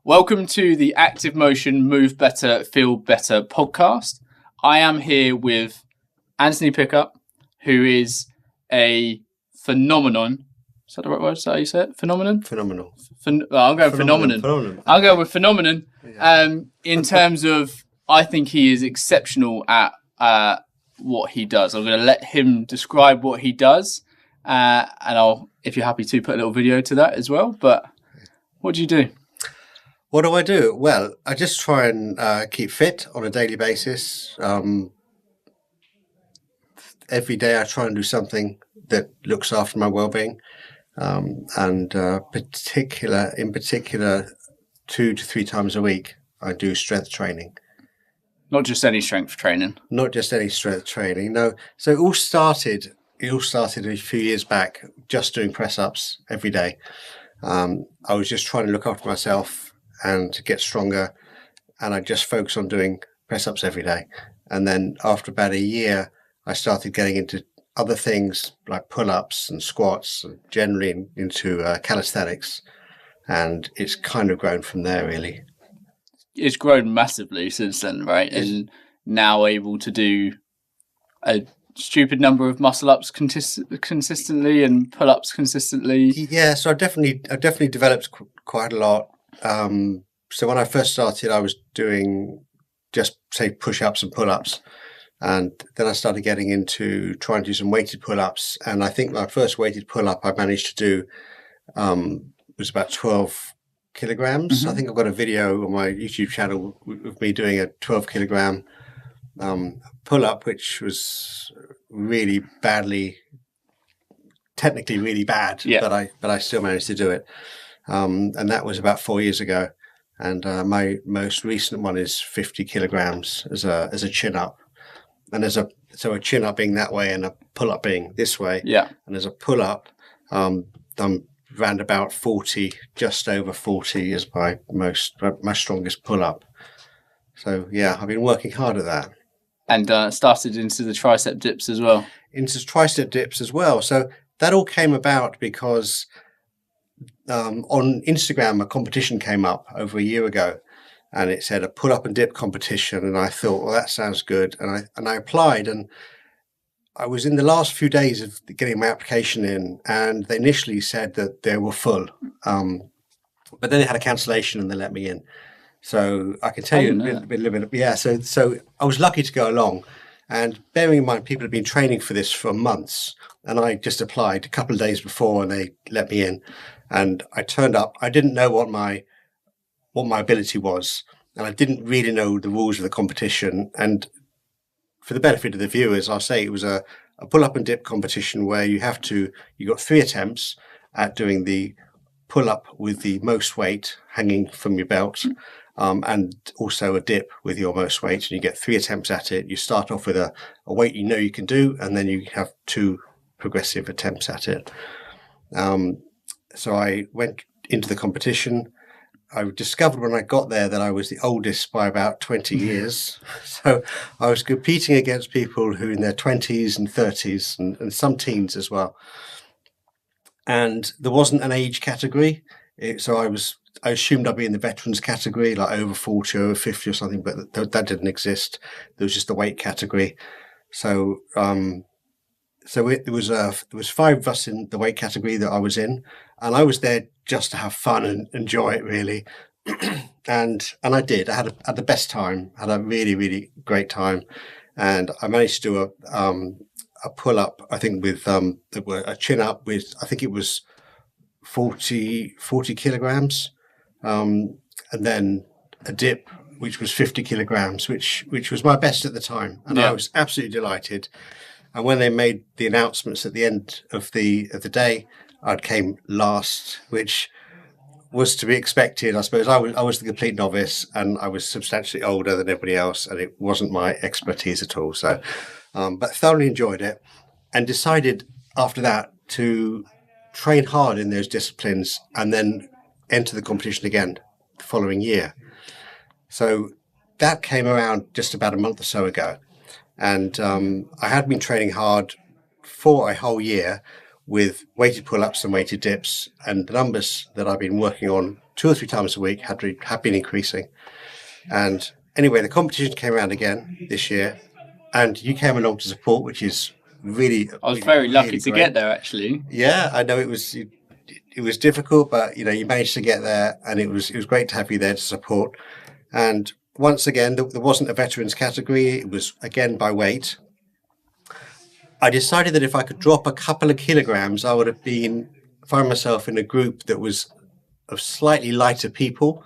Welcome to the Active Motion Move Better, Feel Better podcast. I am here with Anthony Pickup, who is a phenomenon. Is that the right word? Is that how you say it? Phenomenon? Phenomenal. I'm going phenomenon. I'll go with phenomenon. In terms of, I think he is exceptional at what he does. I'm going to let him describe what he does. And I'll, if you're happy to, put a little video to that as well. But what do you do? What do I do? Well, I just try and keep fit on a daily basis. Every day I try and do something that looks after my well-being. In particular, 2 to 3 times a week, I do strength training. Not just any strength training. Not just any strength training, no. So it all started a few years back, just doing press-ups every day. I was just trying to look after myself and to get stronger, and I just focused on doing press-ups every day. And then after about a year, I started getting into other things like pull-ups and squats, and generally into calisthenics, and it's kind of grown from there, really. It's grown massively since then, right? And now able to do a stupid number of muscle-ups consistently and pull-ups consistently. Yeah, so I've definitely developed quite a lot. So when I first started, I was doing just say push-ups and pull-ups, and then I started getting into trying to do some weighted pull-ups. And I think my first weighted pull-up I managed to do was about 12 kilograms. I think I've got a video on my YouTube channel of me doing a 12 kilogram pull-up, which was really technically really bad, but I still managed to do it. And that was about 4 years ago. And my most recent one is 50 kilograms as a chin up. And so a chin up being that way and a pull up being this way. Yeah. And as a pull up, I'm around about 40, just over 40 is my strongest pull up. So yeah, I've been working hard at that. And started into the tricep dips as well. Into tricep dips as well. So that all came about because on Instagram, a competition came up over a year ago, and it said a pull-up and dip competition. And I thought, well, that sounds good. And I applied, and I was in the last few days of getting my application in, and they initially said that they were full. But then they had a cancellation and they let me in. So I can tell you a little bit. Yeah. So I was lucky to go along. And bearing in mind, people have been training for this for months, and I just applied a couple of days before, and they let me in. And I turned up. I didn't know what my ability was, and I didn't really know the rules of the competition. And for the benefit of the viewers, I'll say it was a pull-up and dip competition where you got 3 attempts at doing the pull-up with the most weight hanging from your belt. And also a dip with your most weight, and you get 3 attempts at it. You start off with a weight you know you can do, and then you have 2 progressive attempts at it. So I went into the competition. I discovered when I got there that I was the oldest by about 20 years. So I was competing against people who in their 20s and 30s and some teens as well. And there wasn't an age category. So I assumed I'd be in the veterans category, like over 40, over 50 or something, but that didn't exist. There was just a weight category. So there was 5 of us in the weight category that I was in, and I was there just to have fun and enjoy it, really. and I did. I had the best time. Had a really, really great time, and I managed to do a pull up. I think with a chin up with, I think it was 40 kilograms. And then a dip, which was 50 kilograms, which was my best at the time. And I was absolutely delighted. And when they made the announcements at the end of the day, I came last, which was to be expected. I suppose I was the complete novice, and I was substantially older than everybody else, and it wasn't my expertise at all. So, but thoroughly enjoyed it, and decided after that to train hard in those disciplines, and then enter the competition again the following year. So that came around just about a month or so ago. And I had been training hard for a whole year with weighted pull-ups and weighted dips, and the numbers that I've been working on 2 or 3 times a week have been increasing. And anyway, the competition came around again this year, and you came along to support, which is really. I was very lucky to get there, actually. Yeah, I know it was difficult, but you managed to get there, and it was great to have you there to support. And once again, there wasn't a veterans category; it was again by weight. I decided that if I could drop a couple of kilograms, I would have found myself in a group that was of slightly lighter people.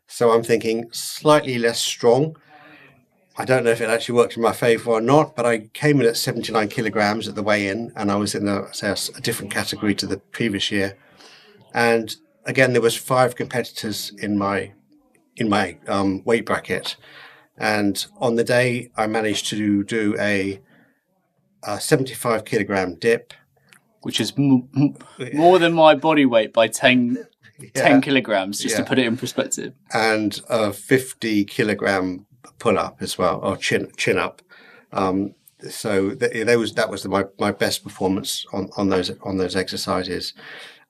So I'm thinking slightly less strong. I don't know if it actually worked in my favor or not, but I came in at 79 kilograms at the weigh-in, and I was in a different category to the previous year. And again, there was 5 competitors in my weight bracket. And on the day, I managed to do a 75 kilogram dip, which is more than my body weight by 10 kilograms, just to put it in perspective. And a 50 kilogram pull up as well, or chin up. So that was my best performance on those exercises.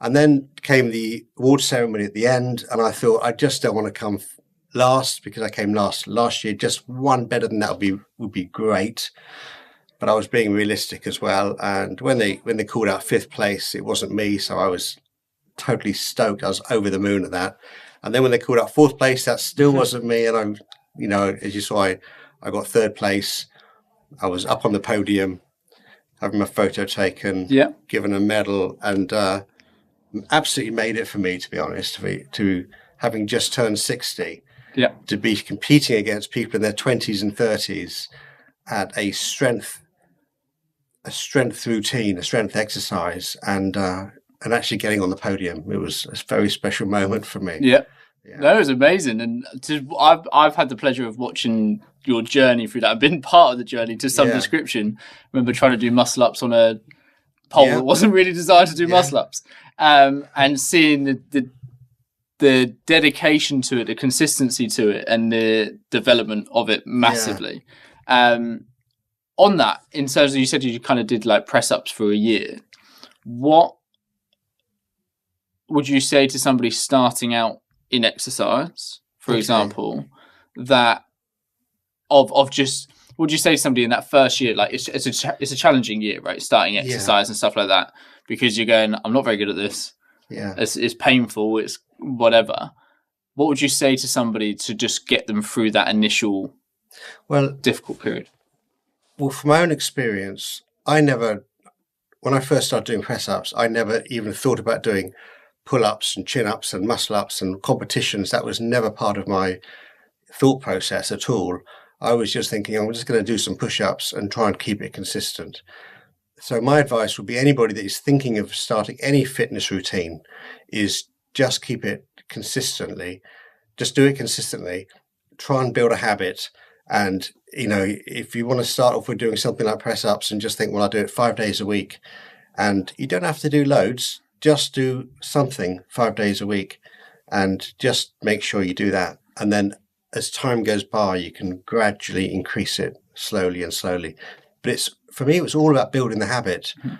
And then came the award ceremony at the end, and I thought I just don't want to come last, because I came last year. Just one better than that would be great. But I was being realistic as well. And when they called out 5th place, it wasn't me, so I was totally stoked. I was over the moon at that. And then when they called out 4th place, that still wasn't me. And I'm, as you saw, I got 3rd place. I was up on the podium, having my photo taken, given a medal, and absolutely made it for me, to be honest. To having just turned 60, to be competing against people in their 20s and 30s at a strength routine, a strength exercise, and actually getting on the podium. It was a very special moment for me. Yeah. No, it was amazing. And I've had the pleasure of watching your journey through that. I've been part of the journey to some description. I remember trying to do muscle ups on a pole that wasn't really designed to do muscle ups. And seeing the dedication to it, the consistency to it, and the development of it massively. On that, in terms of, you said you kind of did like press ups for a year. What would you say to somebody starting out in exercise, for example, that of just, would you say to somebody in that first year, like it's a challenging year, right? Starting exercise and stuff like that, because you're going, I'm not very good at this. Yeah. It's painful. It's whatever. What would you say to somebody to just get them through that initial difficult period? Well, from my own experience, when I first started doing press-ups, I never even thought about doing pull-ups and chin-ups and muscle-ups and competitions. That was never part of my thought process at all. I was just thinking, I'm just going to do some push-ups and try and keep it consistent. So my advice would be, anybody that is thinking of starting any fitness routine is just keep it consistently. Just do it consistently. Try and build a habit. And, if you want to start off with doing something like press-ups and just think, well, I'll do it 5 days a week. And you don't have to do loads. Just do something 5 days a week and just make sure you do that. And then as time goes by, you can gradually increase it slowly and slowly. But for me, it was all about building the habit. Mm-hmm.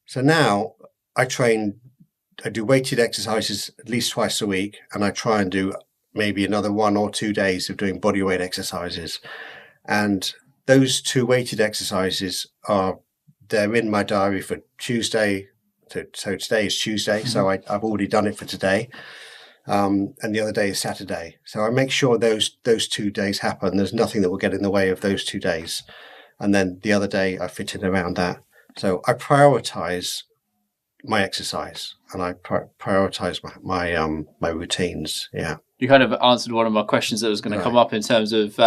So now I do weighted exercises at least twice a week, and I try and do maybe another 1 or 2 days of doing body weight exercises. And those 2 weighted exercises they're in my diary for Tuesday. So today is Tuesday, so I've already done it for today. And the other day is Saturday. So I make sure those 2 days happen. There's nothing that will get in the way of those 2 days. And then the other day I fit in around that. So I prioritize my exercise, and I prioritize my routines. Yeah. You kind of answered one of my questions that was going to come up in terms of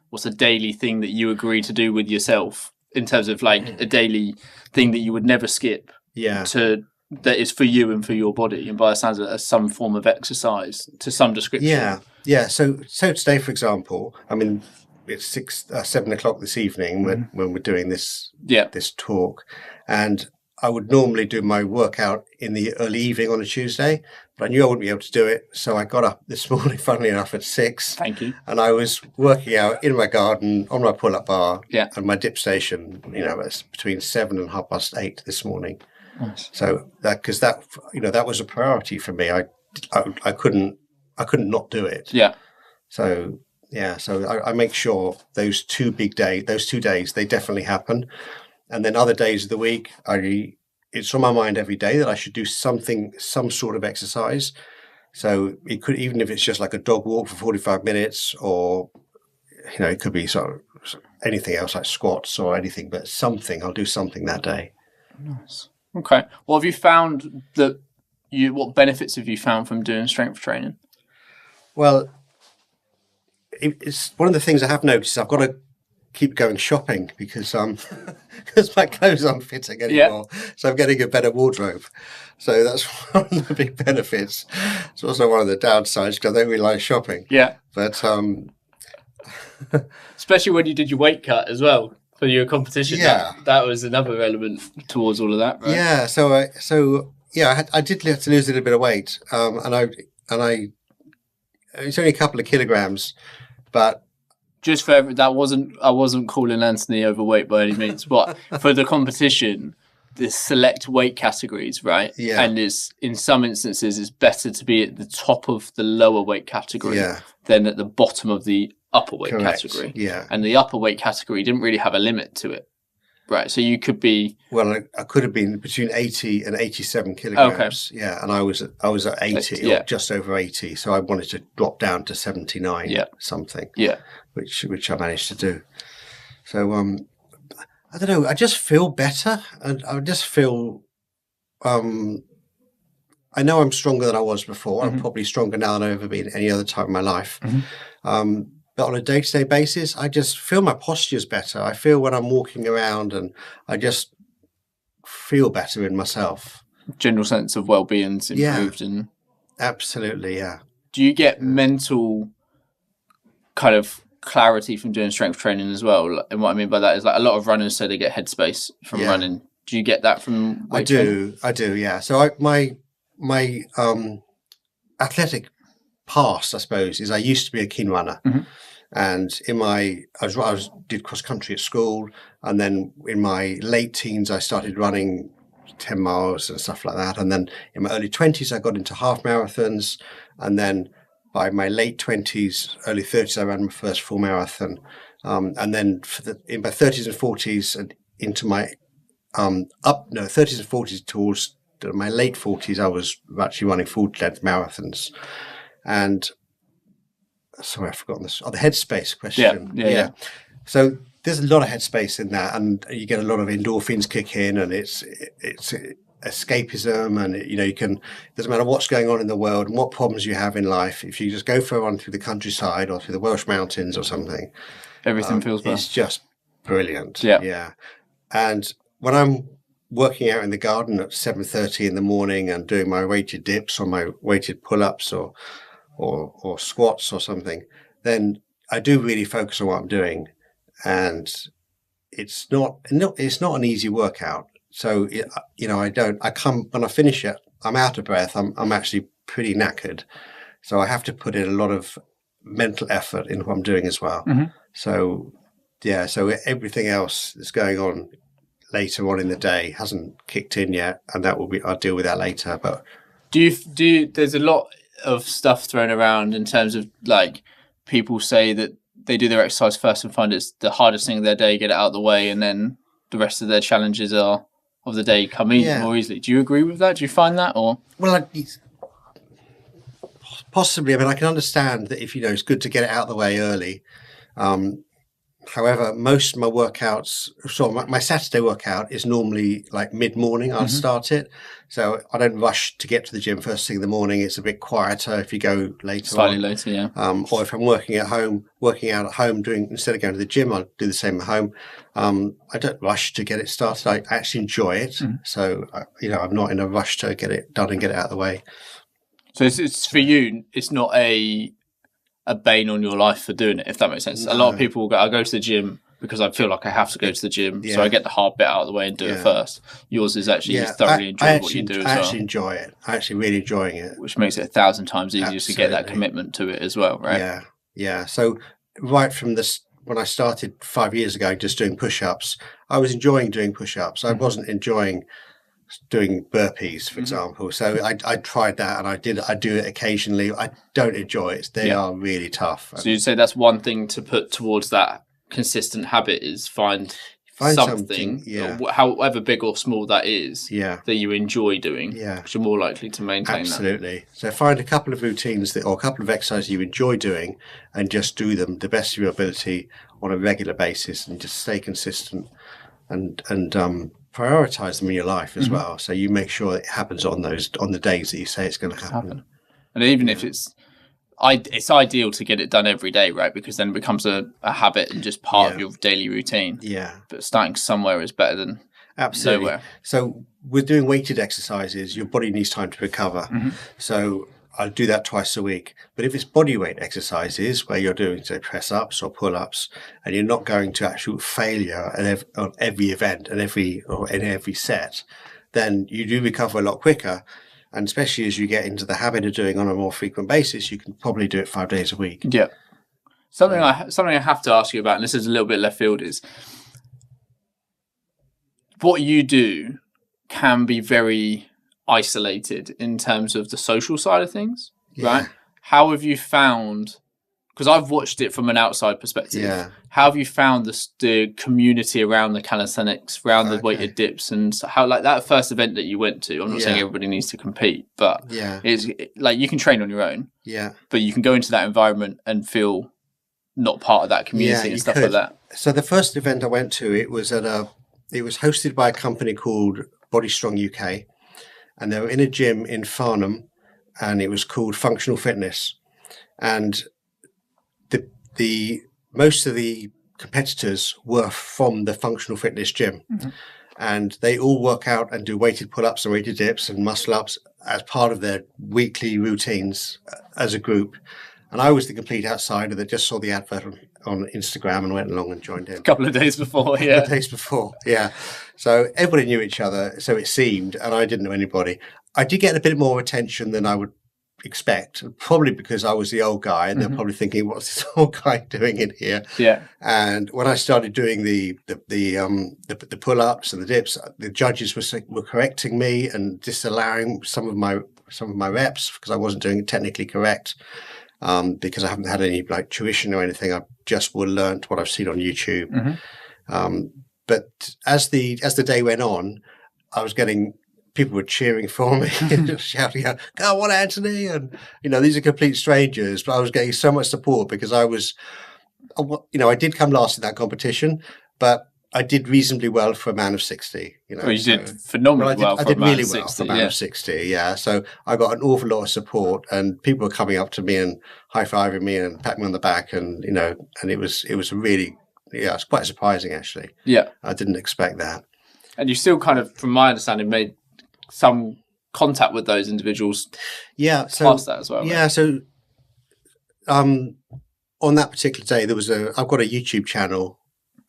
what's a daily thing that you agree to do with yourself, in terms of like a daily thing that you would never skip. Yeah. That is for you and for your body, and by the sounds of it, as some form of exercise to some description. Yeah. So today, for example, I mean, it's 7 o'clock this evening when we're doing this talk, and I would normally do my workout in the early evening on a Tuesday, but I knew I wouldn't be able to do it, so I got up this morning, funnily enough, at 6. Thank you. And I was working out in my garden on my pull-up bar and my dip station. It's between 7 and 8:30 this morning. Nice. So that was a priority for me. I couldn't not do it. Yeah. So I make sure those 2 days, they definitely happen. And then other days of the week, it's on my mind every day that I should do some sort of exercise. So it could, even if it's just like a dog walk for 45 minutes, or, it could be sort of anything else like squats or anything, but I'll do something that day. Nice. Okay. What have you found what benefits have you found from doing strength training? Well, it's one of the things I have noticed. I've got to keep going shopping because because my clothes aren't fitting anymore. Yeah. So I'm getting a better wardrobe. So that's one of the big benefits. It's also one of the downsides because I don't really like shopping. Yeah. But especially when you did your weight cut as well for your competition. Yeah. That was another element towards all of that, right? Yeah. I did have to lose a little bit of weight. And I it's only a couple of kilograms, but just for I wasn't calling Anthony overweight by any means, but for the competition, the select weight categories, right? Yeah. And in some instances, it's better to be at the top of the lower weight category than at the bottom of the upper weight category. Yeah. And the upper weight category didn't really have a limit to it, right? So you could be... Well, I could have been between 80 and 87 kilograms. Okay. Yeah, and I was at 80 or just over 80, so I wanted to drop down to 79 something. Yeah. Which I managed to do. So I don't know. I just feel better, and I just feel. I know I'm stronger than I was before. Mm-hmm. I'm probably stronger now than I've ever been any other time in my life. Mm-hmm. But on a day-to-day basis, I just feel my posture's better. I feel when I'm walking around, and I just feel better in myself. General sense of well-being's improved, and absolutely, yeah. Do you get mental kind of clarity from doing strength training as well? And what I mean by that is, like, a lot of runners say they get headspace from running. Do you get that from weight training? I do, yeah. So my athletic past, I suppose, is I used to be a keen runner. Mm-hmm. And I did cross country at school, and then in my late teens I started running 10 miles and stuff like that. And then in my early 20s I got into half marathons, and then by my late 20s, early 30s, I ran my first full marathon. And then in my 30s and 40s and into my 30s and 40s towards my late 40s, I was actually running full-length marathons. And sorry, I've forgotten this. Oh, the headspace question. Yeah. So there's a lot of headspace in that, and you get a lot of endorphins kick in, and it's escapism, and doesn't matter what's going on in the world and what problems you have in life, if you just go for a run through the countryside or through the Welsh mountains or something, everything feels better. It's just brilliant. Yeah. And when I'm working out in the garden at 7:30 in the morning and doing my weighted dips or my weighted pull-ups or squats or something, then I do really focus on what I'm doing, and it's not an easy workout. So, when I finish it, I'm out of breath. I'm actually pretty knackered. So I have to put in a lot of mental effort in what I'm doing as well. Mm-hmm. So everything else that's going on later on in the day hasn't kicked in yet, and I'll deal with that later. But there's a lot of stuff thrown around in terms of, like, people say that they do their exercise first and find it's the hardest thing of their day, get it out of the way, and then the rest of their challenges of the day come in more easily. Do you agree with that? Do you find that? Or possibly. I mean, I can understand that if it's good to get it out of the way early. However, most of my workouts, so my Saturday workout is normally like mid-morning. I'll start it. So I don't rush to get to the gym first thing in the morning. It's a bit quieter if you go later Slightly later, yeah. Or if I'm working out at home, instead of going to the gym, I'll do the same at home. I don't rush to get it started. I actually enjoy it. Mm-hmm. So, I'm not in a rush to get it done and get it out of the way. So it's for you, it's not a bane on your life for doing it, if that makes sense. No. A lot of people I go to the gym because I feel like I have to go to the gym, so I get the hard bit out of the way and do it first. Yours is actually you thoroughly enjoy what you do as well. I actually enjoy it. I'm actually really enjoying it. Which makes it 1,000 times easier to get that commitment to it as well, right? Yeah. So right from this, when I started 5 years ago just doing push-ups, I was enjoying doing push-ups. I wasn't enjoying doing burpees, for example. So I tried that, and I do it occasionally. I don't enjoy it. They are really tough. So you'd say that's one thing to put towards that consistent habit is find something, however big or small that is, that you enjoy doing, because you're more likely to maintain that. So find a couple of routines or a couple of exercises you enjoy doing, and just do them the best of your ability on a regular basis, and just stay consistent and prioritize them in your life as well. So you make sure it happens on the days that you say it's going to happen. And even if it's ideal to get it done every day, right? Because then it becomes a habit and just part of your daily routine. Yeah. But starting somewhere is better than nowhere. So with doing weighted exercises, your body needs time to recover. So I'll do that twice a week. But if it's body weight exercises where you're doing, say, press ups or pull ups, and you're not going to actual failure on every event and in every set, then you do recover a lot quicker. And especially as you get into the habit of doing on a more frequent basis, you can probably do it 5 days a week. Yeah. Something I have to ask you about, and this is a little bit left field, is what you do can be very isolated in terms of the social side of things, right? How have you found, because I've watched it from an outside perspective, how have you found the community around the calisthenics, around the weighted dips, and how, like, that first event that you went to, I'm not saying everybody needs to compete, but it's like you can train on your own, but you can go into that environment and feel not part of that community and stuff like that. So the first event I went to, it was hosted by a company called Body Strong UK, and they were in a gym in Farnham, and it was called Functional Fitness. And the most of the competitors were from the Functional Fitness gym, and they all work out and do weighted pull-ups and weighted dips and muscle ups as part of their weekly routines as a group. And I was the complete outsider that just saw the advert on Instagram and went along and joined in. A couple of days before, So everybody knew each other, so it seemed, and I didn't know anybody. I did get a bit more attention than I would expect, probably because I was the old guy, and they're probably thinking, "What's this old guy doing in here?" Yeah. And when I started doing the pull-ups and the dips, the judges were correcting me and disallowing some of my reps because I wasn't doing it technically correct. Because I haven't had any like tuition or anything, I've just learnt what I've seen on YouTube. But as the day went on, I was getting people were cheering for me and just shouting out, "Go on, Anthony!" And these are complete strangers, but I was getting so much support because I did come last in that competition, but I did reasonably well for a man of 60. Well, you did phenomenally well for a man of 60. For a man of 60, So I got an awful lot of support, and people were coming up to me and high-fiving me and patting me on the back, and and it was really, it's quite surprising actually. Yeah, I didn't expect that. And you still kind of, from my understanding, made some contact with those individuals. Past that as well. Yeah, right? So on that particular day, I've got a YouTube channel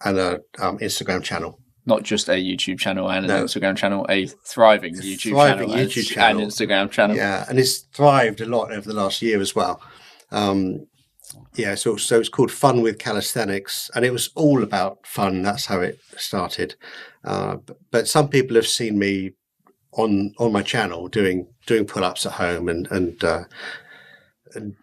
and a Instagram channel. Not just a YouTube channel and an Instagram channel, a thriving YouTube channel and Instagram channel. Yeah, and it's thrived a lot over the last year as well. So it's called Fun with Calisthenics, and it was all about fun. That's how it started. But some people have seen me on my channel doing pull-ups at home and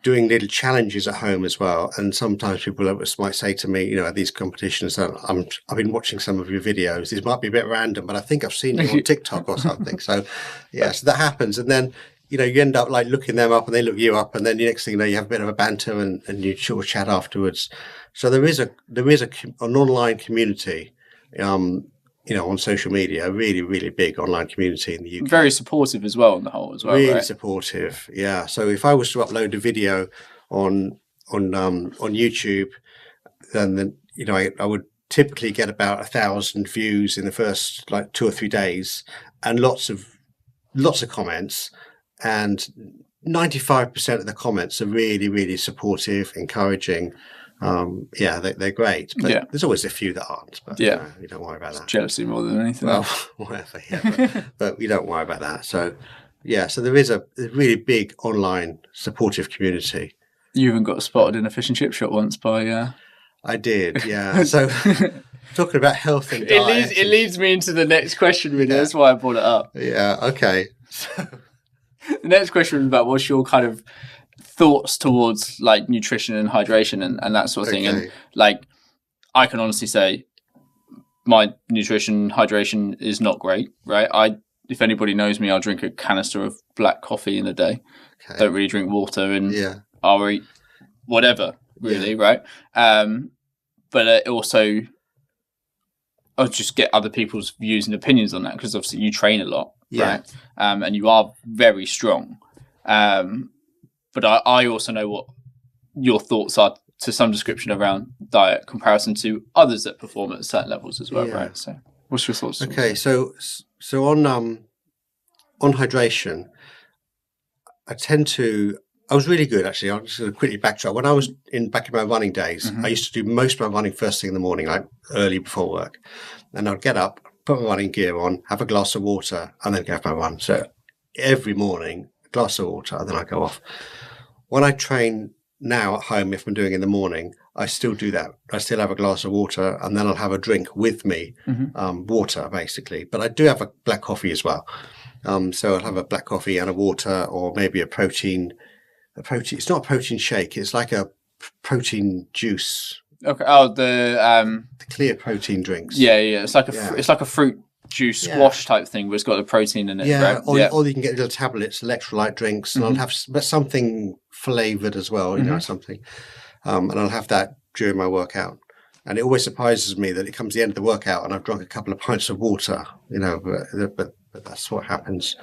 doing little challenges at home as well. And sometimes people might say to me, at these competitions, I've been watching some of your videos. These might be a bit random, but I think I've seen you on TikTok or something. So that happens. And then, you end up like looking them up and they look you up. And then the next thing you know, you have a bit of a banter and you sort of chat afterwards. So there is an online community, on social media, a really, really big online community in the UK. Very supportive as well on the whole as well, really right? Supportive, yeah. So if I was to upload a video on YouTube, then I would typically get about 1,000 views in the first 2 or 3 days, and lots of comments, and 95% of the comments are really, really supportive, encouraging. They're great, but there's always a few that aren't. But you don't worry about that. Jealousy more than anything. Well, whatever. Yeah, but we don't worry about that. So, so there is a really big online supportive community. You even got spotted in a fish and chip shop once by I did, yeah. So talking about health and diet. It leads me into the next question, really. Yeah. That's why I brought it up. Yeah, okay. The next question was about what's your kind of thoughts towards like nutrition and hydration and that sort of thing. And like, I can honestly say my nutrition hydration is not great, right? If anybody knows me, I'll drink a canister of black coffee in a day. Okay. Don't really drink water, and I'll eat whatever, really, right? But also, I'll just get other people's views and opinions on that, because obviously you train a lot, right? And you are very strong. But I also know what your thoughts are to some description around diet comparison to others that perform at certain levels as well, right? So what's your thoughts? Okay, so on hydration, I was really good, actually. I'll just quickly backtrack. When I was back in my running days, I used to do most of my running first thing in the morning, like early before work. And I'd get up, put my running gear on, have a glass of water, and then go for my run. So every morning, a glass of water, and then I go off. When I train now at home, if I'm doing in the morning, I still do that. I still have a glass of water, and then I'll have a drink with me, water, basically. But I do have a black coffee as well. So I'll have a black coffee and a water, or maybe a protein. It's not a protein shake. It's like a protein juice. Okay. Oh, the clear protein drinks. Yeah. It's like a fruit juice squash type thing, but it's got the protein in it. Yeah. Right? Or you can get little tablets, electrolyte drinks, and I'll have something flavored as well. You know, something, and I'll have that during my workout. And it always surprises me that it comes the end of the workout and I've drunk a couple of pints of water. You know, but that's what happens.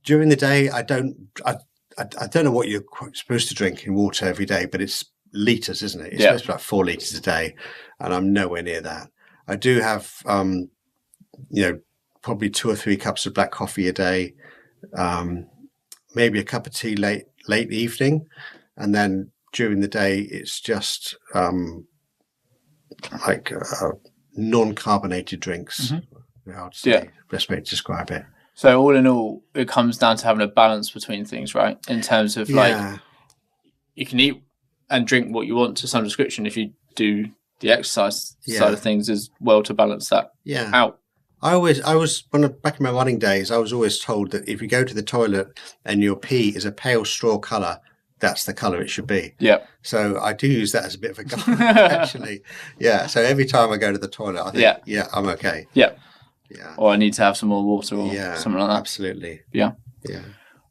During the day, I don't know what you're supposed to drink in water every day, but it's liters, isn't it? It's supposed to be like 4 liters a day, and I'm nowhere near that. I do have, probably 2 or 3 cups of black coffee a day, maybe a cup of tea late evening, and then during the day it's just non-carbonated drinks. I'd say best way to describe it. So all in all, it comes down to having a balance between things, right? In terms of like, you can eat and drink what you want to some description if you do the exercise side of things as well to balance that out. Back in my running days, I was always told that if you go to the toilet and your pee is a pale straw colour, that's the colour it should be. Yeah. So I do use that as a bit of a guide, actually. Yeah. So every time I go to the toilet, I think, I'm okay. Yeah. Yeah. Or I need to have some more water or something like that. Absolutely. Yeah. Yeah.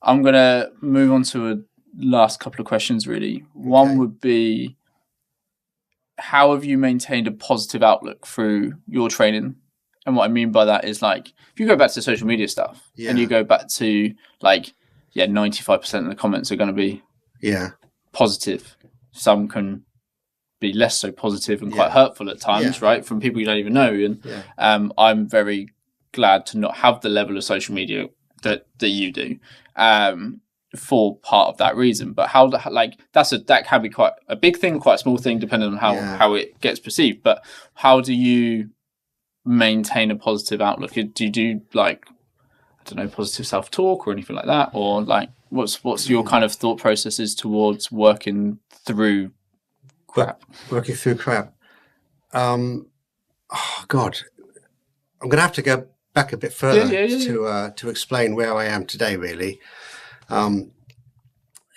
I'm going to move on to a last couple of questions, really. One would be, how have you maintained a positive outlook through your training? And what I mean by that is, like, if you go back to social media stuff and you go back to, like, 95% of the comments are going to be positive. Some can be less so positive and quite hurtful at times, right? From people you don't even know. And I'm very glad to not have the level of social media that you do, for part of that reason. But that can be quite a big thing, quite a small thing, depending on how it gets perceived. But how do you maintain a positive outlook? Do you do, like, I don't know, positive self-talk or anything like that? Or like, what's your kind of thought processes towards working through crap? Working through crap. Oh God, I'm going to have to go back a bit further to explain where I am today, really.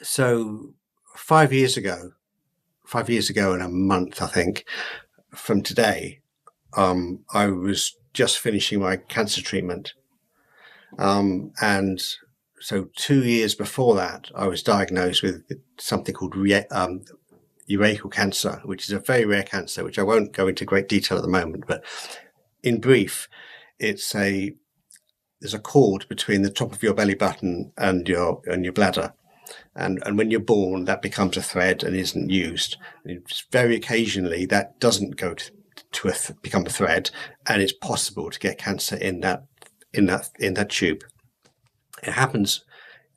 So 5 years ago in a month, I think, from today, I was just finishing my cancer treatment. And so 2 years before that, I was diagnosed with something called urachal cancer, which is a very rare cancer, which I won't go into great detail at the moment. But in brief, there's a cord between the top of your belly button and your bladder. And when you're born, that becomes a thread and isn't used. And very occasionally, that doesn't go to become a thread, and it's possible to get cancer in that tube. It happens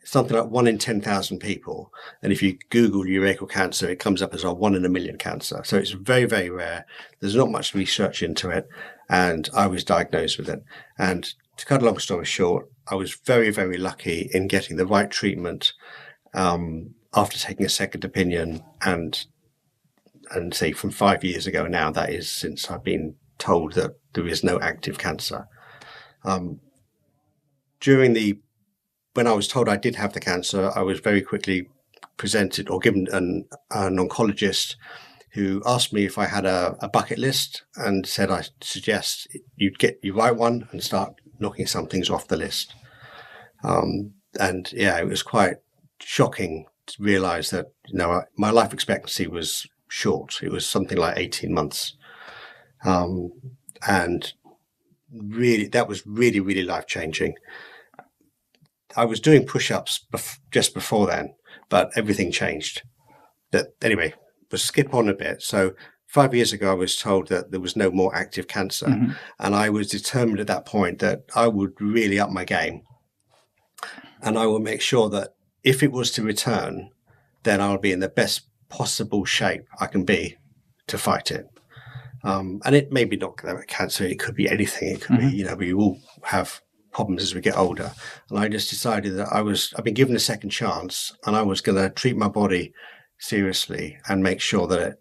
something like 1 in 10,000 people, and if you Google urachal cancer, it comes up as a 1 in a million cancer. So it's very, very rare. There's not much research into it, and I was diagnosed with it. And to cut a long story short, I was very, very lucky in getting the right treatment after taking a second opinion and and say from 5 years ago now, that is since I've been told that there is no active cancer. When I was told I did have the cancer, I was very quickly presented or given an oncologist who asked me if I had a bucket list and said, I suggest you write one and start knocking some things off the list. And yeah, it was quite shocking to realize that, my life expectancy was short. It was something like 18 months. And really, that was really, really life-changing. I was doing push-ups just before then, but everything changed. Anyway, we'll skip on a bit. So 5 years ago, I was told that there was no more active cancer. Mm-hmm. And I was determined at that point that I would really up my game. And I will make sure that if it was to return, then I'll be in the best possible shape I can be to fight it. And it may be not cancer. It could be anything. It could be, we all have problems as we get older. And I just decided that I've been given a second chance, and I was going to treat my body seriously and make sure that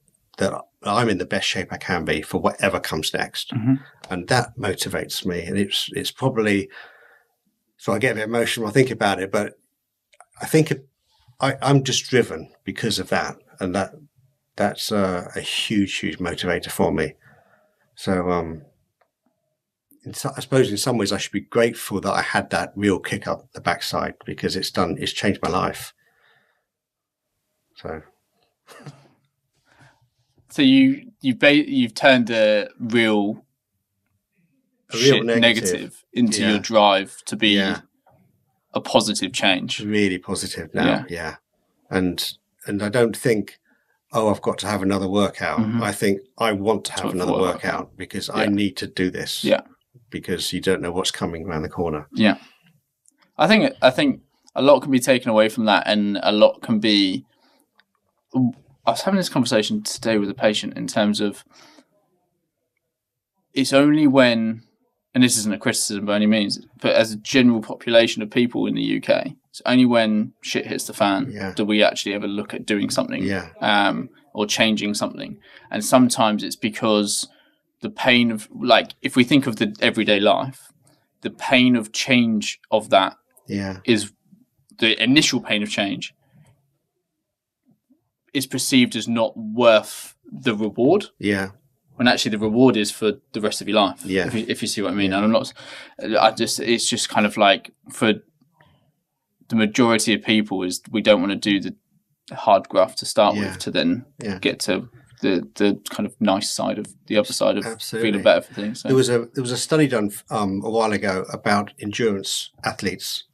I'm in the best shape I can be for whatever comes next. Mm-hmm. And that motivates me. And it's probably, so I get a bit emotional when I think about it, but I think I'm just driven because of that. And that's a huge, huge motivator for me. So, I suppose in some ways I should be grateful that I had that real kick up the backside, because it's changed my life. So you've turned a real negative into your drive to be a positive change. Really positive now, yeah. And I don't think, I've got to have another workout. Mm-hmm. I think I want to have another workout because I need to do this. Yeah. Because you don't know what's coming around the corner. Yeah. I think a lot can be taken away from that, and a lot can be. I was having this conversation today with a patient in terms of it's only when, and this isn't a criticism by any means, but as a general population of people in the UK, it's only when shit hits the fan do we actually ever look at doing something or changing something. And sometimes it's because the pain of, like, if we think of the everyday life, the pain of change of that is the initial pain of change is perceived as not worth the reward. Yeah. When actually the reward is for the rest of your life. Yeah. If you see what I mean. And it's just kind of like, for the majority of people, is we don't want to do the hard graft to start with to then get to the kind of nice side of the other side of feeling better for things. So. There was a study done a while ago about endurance athletes,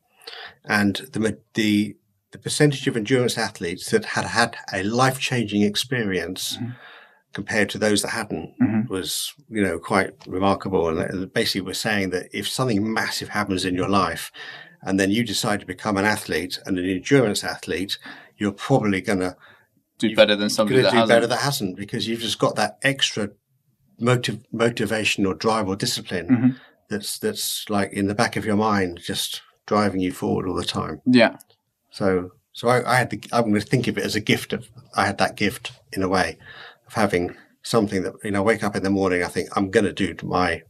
and the percentage of endurance athletes that had a life-changing experience compared to those that hadn't was, quite remarkable. And basically we're saying that if something massive happens in your life and then you decide to become an athlete and an endurance athlete, you're probably going to do better than somebody that hasn't, because you've just got that extra motivation or drive or discipline that's like in the back of your mind, just driving you forward all the time. Yeah. So I'm going to think of it as a gift. I had that gift in a way of having something that, wake up in the morning, I think I'm going to do my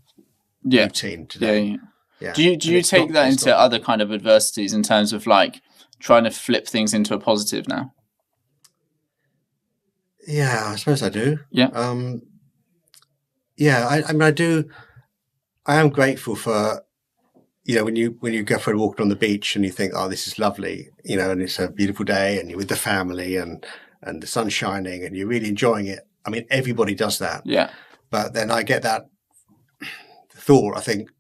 routine today. Yeah. Do you take that into other kind of adversities in terms of like trying to flip things into a positive now? Yeah, I suppose I do. Yeah. I mean, I do. I am grateful for, when you go for a walk on the beach and you think, oh, this is lovely, and it's a beautiful day and you're with the family and the sun's shining and you're really enjoying it. I mean, everybody does that. Yeah. But then I get that thought, I think,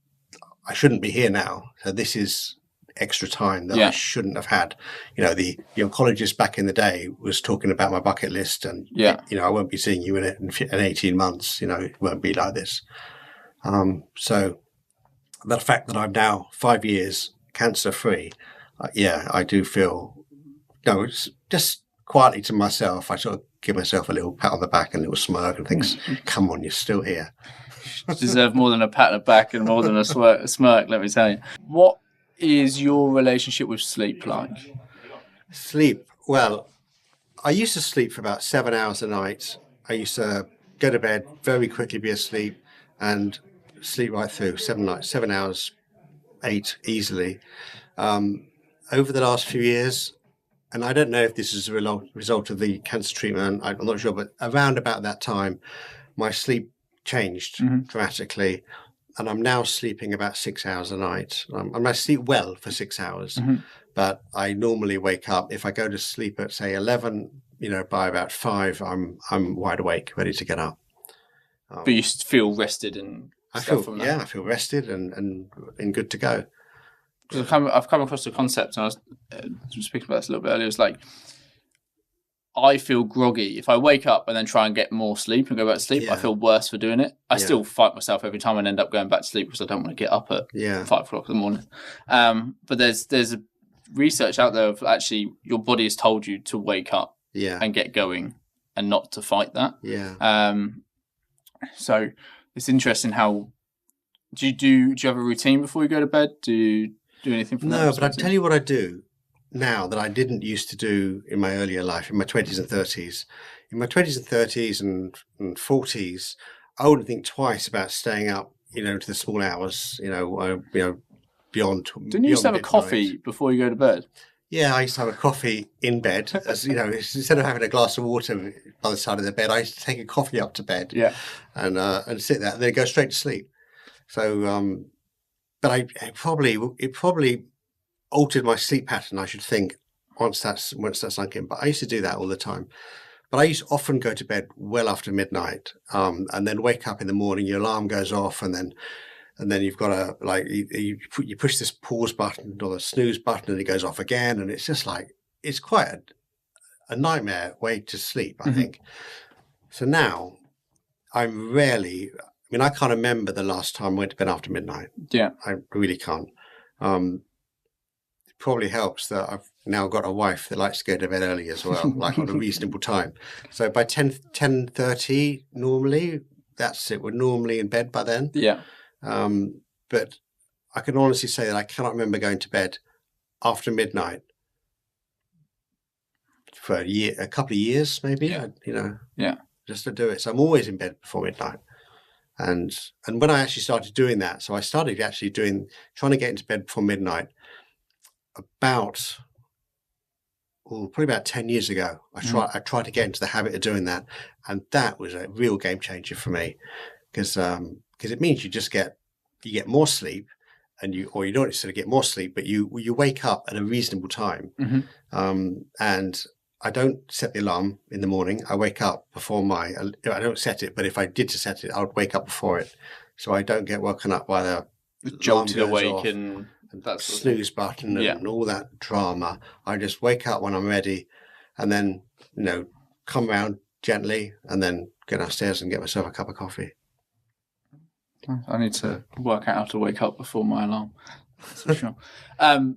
I shouldn't be here now. So this is extra time that I shouldn't have had. The oncologist back in the day was talking about my bucket list, and I won't be seeing you in 18 months. It won't be like this. So the fact that I'm now 5 years cancer free, I do feel. It's just quietly to myself, I sort of give myself a little pat on the back and a little smirk and think, "Come on, you're still here." You deserve more than a pat on the back and more than a smirk. Let me tell you. What is your relationship with sleep like? Sleep. Well, I used to sleep for about 7 hours a night I used to go to bed very quickly, be asleep, and sleep right through 7 hours, 8 easily. Over the last few years, and I don't know if this is a result of the cancer treatment, I'm not sure, but around about that time, my sleep changed dramatically, and I'm now sleeping about 6 hours a night. I sleep well for 6 hours, but I normally wake up, if I go to sleep at say 11, by about 5, I'm wide awake, ready to get up. But you feel rested and I feel rested and good to go. Because I've come across the concept, and I was speaking about this a little bit earlier. It's like, I feel groggy if I wake up and then try and get more sleep and go back to sleep. I feel worse for doing it. I still fight myself every time and end up going back to sleep because I don't want to get up at 5 o'clock in the morning. But there's a research out there of actually your body has told you to wake up and get going and not to fight that. So it's interesting how do you have a routine before you go to bed? Do you do anything from that? No, but I'll tell you what I do now that I didn't used to do in my earlier life, in my 20s and 30s. In my 20s and 30s and 40s, I wouldn't think twice about staying up, to the small hours, beyond. Didn't you used to have a coffee before you go to bed? Yeah, I used to have a coffee in bed. As instead of having a glass of water by the side of the bed, I used to take a coffee up to bed. And sit there, and then go straight to sleep. So, but it probably altered my sleep pattern, I should think, once that sunk in. But I used to do that all the time. But I used to often go to bed well after midnight, and then wake up in the morning. Your alarm goes off, and then you've got to you push this pause button or the snooze button, and it goes off again, and it's just like it's quite a nightmare way to sleep, I think. So now I'm rarely. I mean, I can't remember the last time I went to bed after midnight. Yeah, I really can't. It probably helps that I've now got a wife that likes to go to bed early as well, like on a reasonable time. So by 10:30 normally, that's it. We're normally in bed by then. Yeah. But I can honestly say that I cannot remember going to bed after midnight for a couple of years, maybe. Just to do it. So I'm always in bed before midnight. And when I actually started doing that, so I started actually trying to get into bed before midnight probably about 10 years ago. I tried to get into the habit of doing that, and that was a real game changer for me, because it means you get more sleep, and you don't necessarily get more sleep, but you wake up at a reasonable time. And I don't set the alarm in the morning. I wake up before I don't set it, but if I did to set it, I would wake up before it, so I don't get woken up by the jolted awake and that snooze button and all that drama. I just wake up when I'm ready, and then come around gently, and then go downstairs and get myself a cup of coffee. I need to work out how to wake up before my alarm. That's for sure.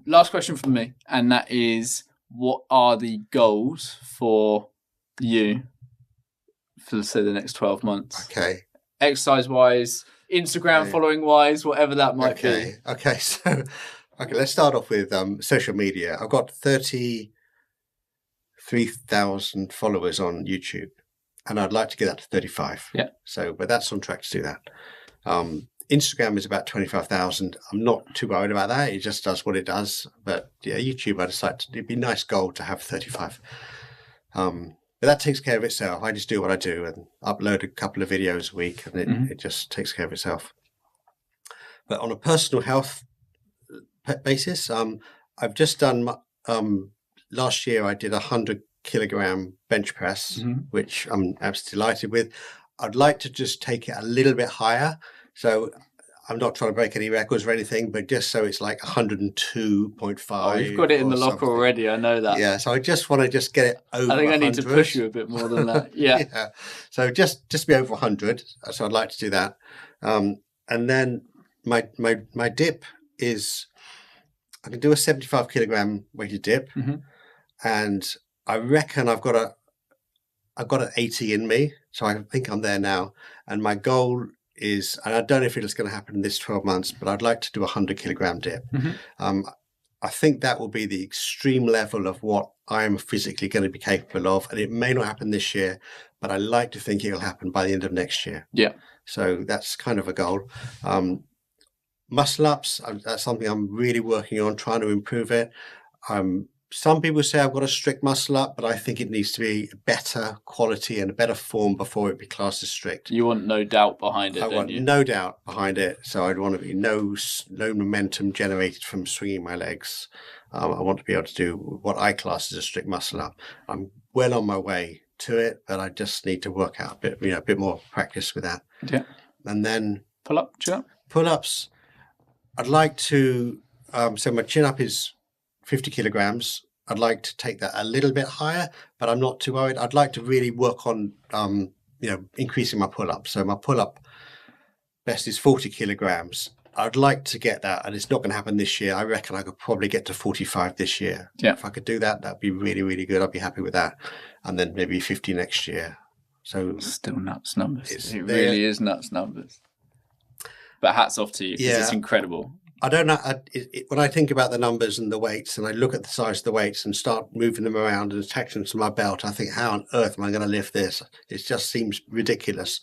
Last question from me, and that is, what are the goals for you for, say, the next 12 months? Okay. Exercise-wise, Instagram following-wise, whatever that might be. Okay. So, let's start off with social media. I've got 33,000 followers on YouTube, and I'd like to get that to 35. Yeah. So, but that's on track to do that. Instagram is about 25,000. I'm not too worried about that. It just does what it does. But yeah, YouTube, it'd be a nice goal to have 35. But that takes care of itself. I just do what I do and upload a couple of videos a week, and it just takes care of itself. But on a personal health basis, I've just done, last year I did 100 kilogram bench press, which I'm absolutely delighted with. I'd like to just take it a little bit higher. So I'm not trying to break any records or anything, but just so it's like 102.5. Oh, you've got it in the locker already. I know that. Yeah. So I just want to just get it over 100. I think I need to push you a bit more than that. Yeah. So just be over 100. So I'd like to do that. And then my dip is, I can do a 75 kilogram weighted dip. And I reckon I've got an 80 in me. So I think I'm there now. And my goal is, and I don't know if it's going to happen in this 12 months, but I'd like to do a 100 kilogram dip. I I think that will be the extreme level of what I am physically going to be capable of. And it may not happen this year, but I like to think it'll happen by the end of next year. Yeah. So that's kind of a goal. Muscle ups, that's something I'm really working on, trying to improve it. Some people say I've got a strict muscle up, but I think it needs to be better quality and a better form before it be classed as strict. You want no doubt behind it, I want no doubt behind it. So I'd want to be no momentum generated from swinging my legs. I want to be able to do what I class as a strict muscle up. I'm well on my way to it, but I just need to work out a bit more practice with that. Yeah. And then pull-ups. I'd like to, so my chin up is 50 kilograms. I'd like to take that a little bit higher, but I'm not too worried. I'd like to really work on, increasing my pull-up. So my pull-up best is 40 kilograms. I'd like to get that, and it's not going to happen this year. I reckon I could probably get to 45 this year. Yeah. If I could do that, that'd be really, really good. I'd be happy with that. And then maybe 50 next year. So still nuts numbers. It really is nuts numbers. But hats off to you, because it's incredible. I don't know. When I think about the numbers and the weights, and I look at the size of the weights and start moving them around and attaching them to my belt, I think, how on earth am I going to lift this? It just seems ridiculous.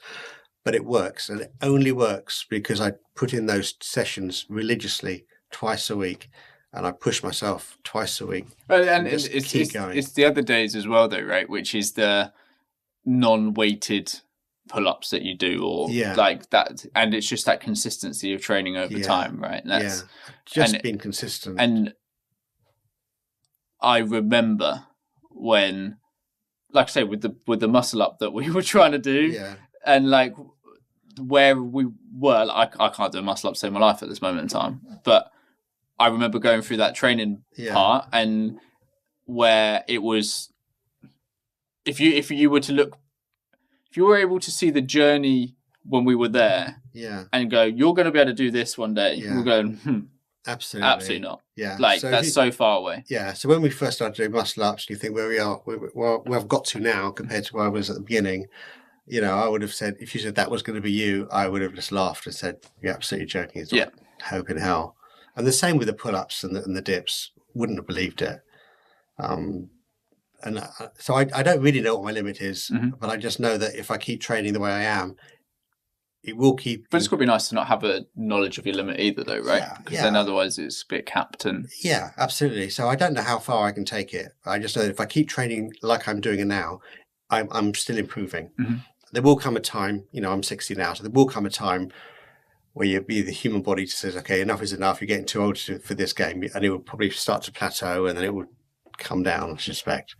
But it works, and it only works because I put in those sessions religiously twice a week, and I push myself twice a week. And it's the other days as well, though, right? Which is the non-weighted pull-ups that you do, or like that, and it's just that consistency of training over time, right? And that's being consistent. And I remember when, like I say, with the muscle up that we were trying to do, and like where we were, like, I can't do a muscle up to save my life at this moment in time, but I remember going through that training part, and where it was, if you were to look, if you were able to see the journey when we were there, and go, you're going to be able to do this one day, we're going, absolutely not. Yeah, like so that's so far away. Yeah, so when we first started doing muscle ups, you think where we are, where I've got to now compared to where I was at the beginning. You know, I would have said, if you said that was going to be you, I would have just laughed and said, you're absolutely joking. It's not hope in hell. And the same with the pull-ups and the dips. Wouldn't have believed it. So I don't really know what my limit is, but I just know that if I keep training the way I am, it will keep. But it's got to be nice to not have a knowledge of your limit either, though, right? Because then otherwise it's a bit capped. And yeah, absolutely. So I don't know how far I can take it. I just know that if I keep training like I'm doing it now, I'm still improving. There will come a time, I'm 60 now, so there will come a time where you'll be the human body just says, okay, enough is enough. You're getting too old for this game, and it will probably start to plateau, and then it will come down, I suspect.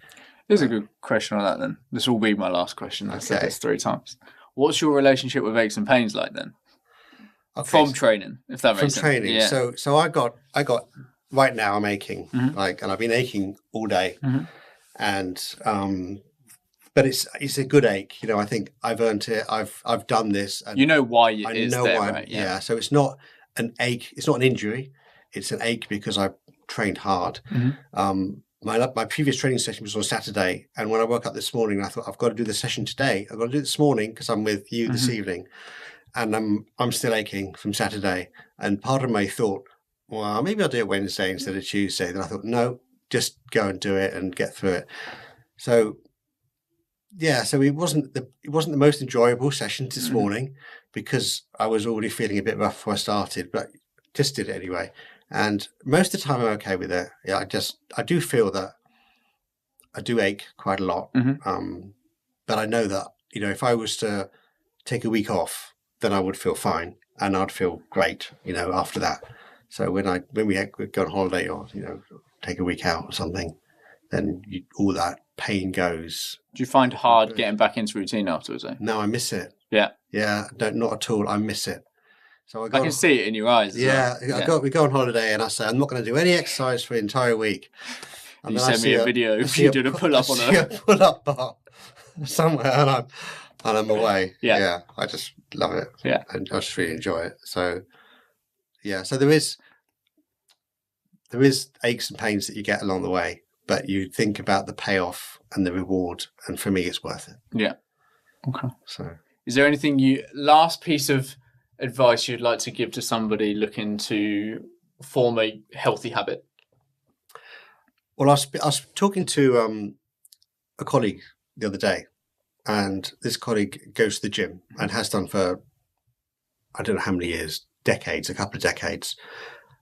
Here's a good question on that then. This will be my last question. I've said this 3 times. What's your relationship with aches and pains like then? Okay. From training, if that makes sense. From training. Yeah. So I got right now I'm aching, and I've been aching all day. And but it's a good ache. I think I've earned it. I've done this. And you know why it is there, right? Yeah. So it's not an ache. It's not an injury. It's an ache because I've trained hard. My previous training session was on Saturday, and when I woke up this morning, I thought, I've got to do the session today. I've got to do it this morning because I'm with you this evening, and I'm still aching from Saturday. And part of me thought, well, maybe I'll do it Wednesday instead of Tuesday. Then I thought, no, just go and do it and get through it. So it wasn't the most enjoyable session this morning because I was already feeling a bit rough before I started, but just did it anyway. And most of the time I'm okay with it. Yeah, I do feel that I do ache quite a lot. But I know that, if I was to take a week off, then I would feel fine and I'd feel great, after that. So when we go on holiday or, take a week out or something, then all that pain goes. Do you find hard getting back into routine afterwards? No, I miss it. Yeah. Yeah, not at all. I miss it. So I can see it in your eyes. We go on holiday and I say, I'm not going to do any exercise for the entire week. And you send me a video of you doing a pull-up on a pull-up bar somewhere and I'm away. Yeah. I just love it. Yeah. And I just really enjoy it. So, so there is aches and pains that you get along the way, but you think about the payoff and the reward. And for me, it's worth it. Yeah. Okay. So is there anything last piece of advice you'd like to give to somebody looking to form a healthy habit? Well, I was talking to a colleague the other day, and this colleague goes to the gym and has done for, I don't know how many years, decades, a couple of decades.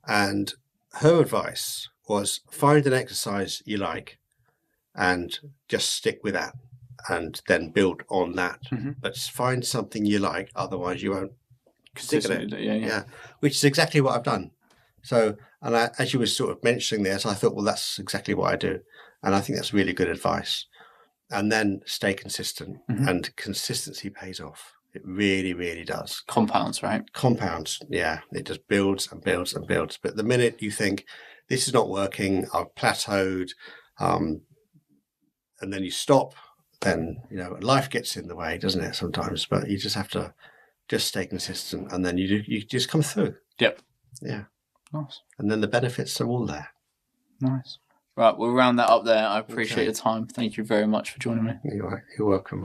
And her advice was find an exercise you like and just stick with that and then build on that. But find something you like, otherwise you won't stick at it. Yeah, which is exactly what I've done. So, and as you were sort of mentioning this, I thought, well, that's exactly what I do. And I think that's really good advice. And then stay consistent, and consistency pays off. It really, really does. Compounds, right? Compounds, yeah. It just builds and builds and builds. But the minute you think, this is not working, I've plateaued, and then you stop, then, life gets in the way, doesn't it, sometimes? But you just have to just stay consistent, and then you just come through. Yep. Yeah. Nice. And then the benefits are all there. Nice. Right, we'll round that up there. I appreciate your time. Thank you very much for joining me. You're welcome.